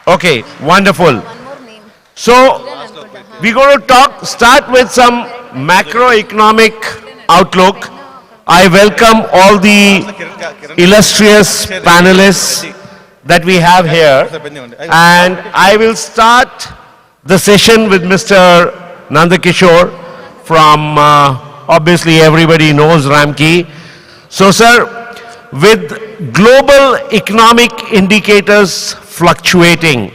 Okay, wonderful. So, we're going to start with some macroeconomic outlook. I welcome all the illustrious panelists that we have here. And I will start the session with Mr. Nandakishore from, obviously everybody knows Ramki. So, sir, with global economic indicators fluctuating,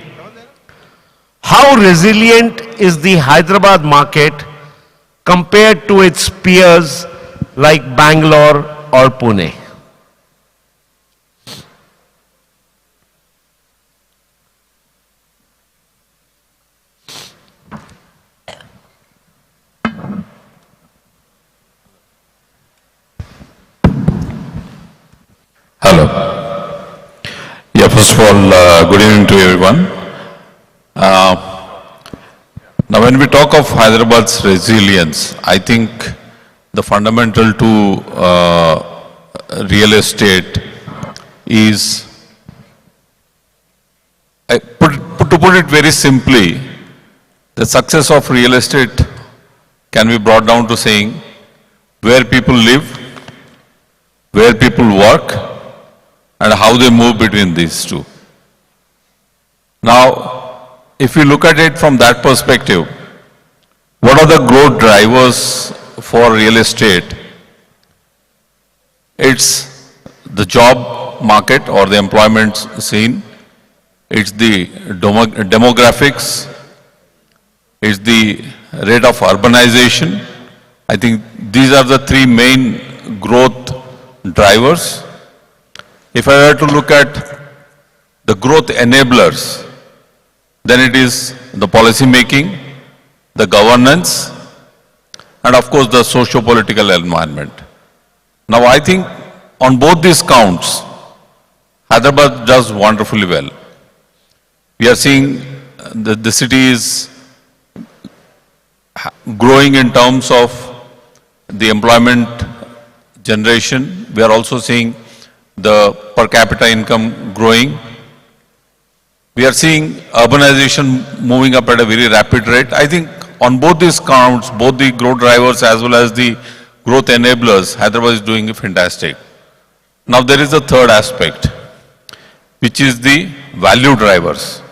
how resilient is the Hyderabad market compared to its peers like Bangalore or Pune? Hello. Yeah, first of all, good evening to everyone. Now, when we talk of Hyderabad's resilience, I think the fundamental to real estate is, to put it very simply, the success of real estate can be brought down to saying where people live, where people work, and how they move between these two. Now, if you look at it from that perspective, what are the growth drivers for real estate? It's the job market or the employment scene, it's the demographics, it's the rate of urbanization. I think these are the three main growth drivers. If I were to look at the growth enablers, then it is the policy making, the governance, and of course the socio-political environment. Now I think on both these counts, Hyderabad does wonderfully well. We are seeing the city is growing in terms of the employment generation. We are also seeing the per capita income growing. We are seeing urbanization moving up at a very rapid rate. I think on both these counts, both the growth drivers as well as the growth enablers, Hyderabad is doing fantastic. Now there is a third aspect, which is the value drivers.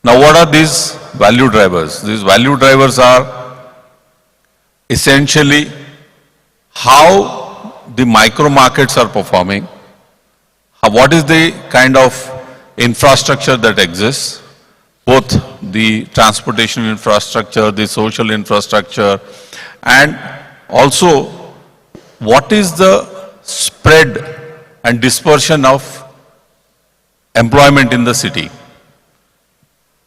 Now what are these value drivers? These value drivers are essentially how the micro markets are performing, what is the kind of infrastructure that exists, both the transportation infrastructure, the social infrastructure, and also what is the spread and dispersion of employment in the city.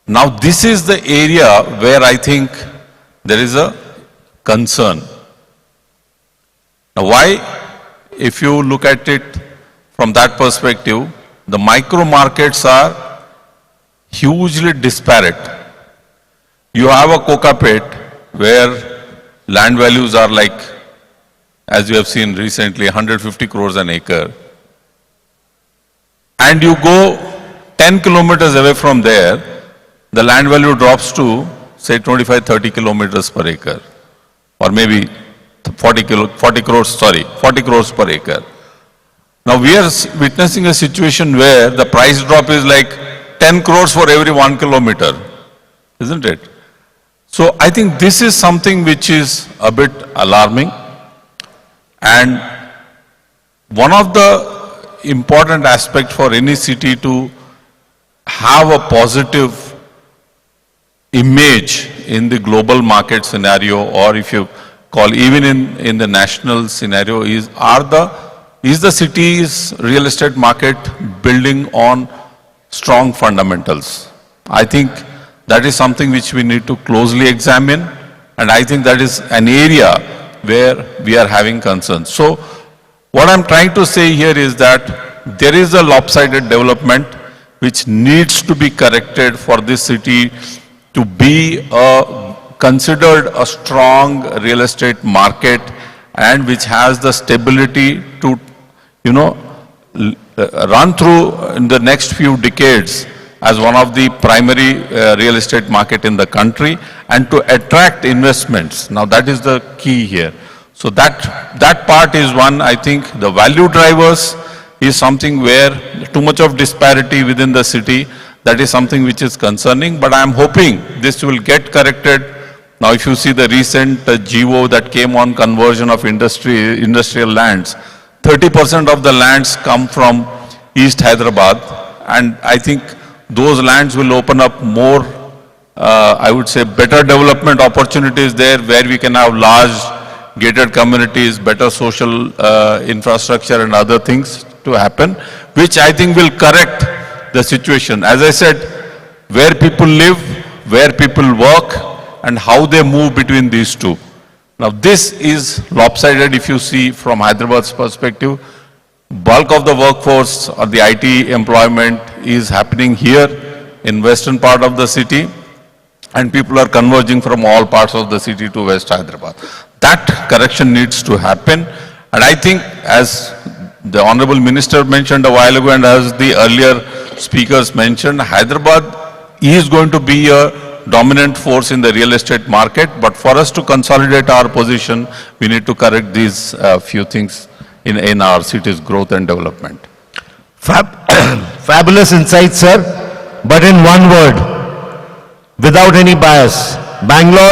Now this is the area where I think there is a concern. Now why? If you look at it from that perspective, the micro markets are hugely disparate. You have a Kokapet where land values are like, as you have seen recently, 150 crores an acre. And you go 10 kilometers away from there, the land value drops to say 25-30 kilometers per acre, or maybe 40 crores per acre. Now we are witnessing a situation where the price drop is like 10 crores for every 1 kilometer, isn't it? So I think this is something which is a bit alarming, and one of the important aspects for any city to have a positive image in the global market scenario, or if you call even in the national scenario, is the city's real estate market building on strong fundamentals? I think that is something which we need to closely examine, and I think that is an area where we are having concerns. So what I'm trying to say here is that there is a lopsided development which needs to be corrected for this city to be considered a strong real estate market, and which has the stability to, run through in the next few decades as one of the primary real estate market in the country and to attract investments. Now that is the key here. So that part is one, I think the value drivers is something where too much of disparity within the city, that is something which is concerning, but I am hoping this will get corrected. Now if you see the recent GO that came on conversion of industrial lands, 30% of the lands come from East Hyderabad, and I think those lands will open up more, I would say, better development opportunities there where we can have large gated communities, better social infrastructure and other things to happen, which I think will correct the situation. As I said, where people live, where people work, and how they move between these two. Now this is lopsided if you see from Hyderabad's perspective. Bulk of the workforce or the IT employment is happening here in western part of the city, and people are converging from all parts of the city to West Hyderabad. That correction needs to happen, and I think as the Honorable Minister mentioned a while ago and as the earlier speakers mentioned, Hyderabad is going to be a dominant force in the real estate market, but for us to consolidate our position, we need to correct these few things in our city's growth and development. Fabulous insight, sir. But in one word, without any bias, Bangalore